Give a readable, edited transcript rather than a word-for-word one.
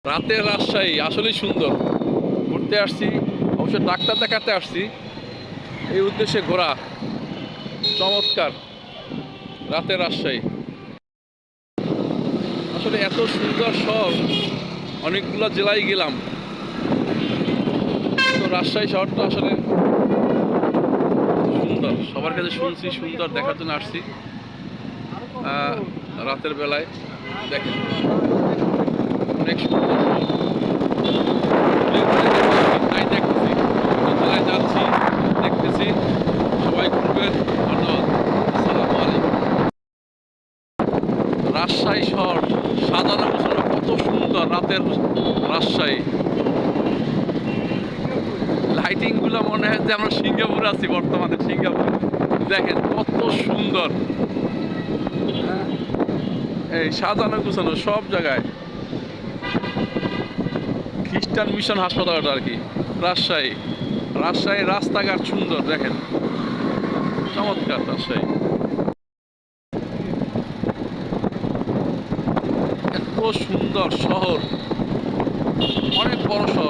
রাতের রাজশাহী আসলেই সুন্দর। ঘুরতে আসছি, অবশ্য ডাক্তার দেখাতে আসছি, এই উদ্দেশ্যে ঘোরা। চমৎকার রাতের রাজশাহী, আসলে এত সুন্দর শহর। অনেকগুলো জেলায় গেলাম, তো রাজশাহী শহরটা আসলে সুন্দর। সবার কাছে শুনছি সুন্দর, দেখার জন্য আসছি। রাতের বেলায় দেখেন অনেক সুন্দর শহর। তাই দেখতেছি, জেলায় যাচ্ছি, দেখতেছি। সবাই ঘুরবেন। ধন্যবাদ। আসসালামু আলাইকুম। রাজশাহী শহর সাজানো গোছানো, কত সুন্দর রাতের রাজশাহী। লাইটিং গুলো মনে হয় যে আমরা সিঙ্গাপুরে আছি, বর্তমানে সিঙ্গাপুর। দেখেন কত সুন্দর, এই সাজানো গোছানো সব জায়গায়। খ্রিস্টান মিশন হাসপাতালটা আর কি। রাজশাহী, রাজশাহীর রাস্তাঘাট সুন্দর, দেখেন চমৎকার রাজশাহী। এত সুন্দর শহর, অনেক বড় শহর।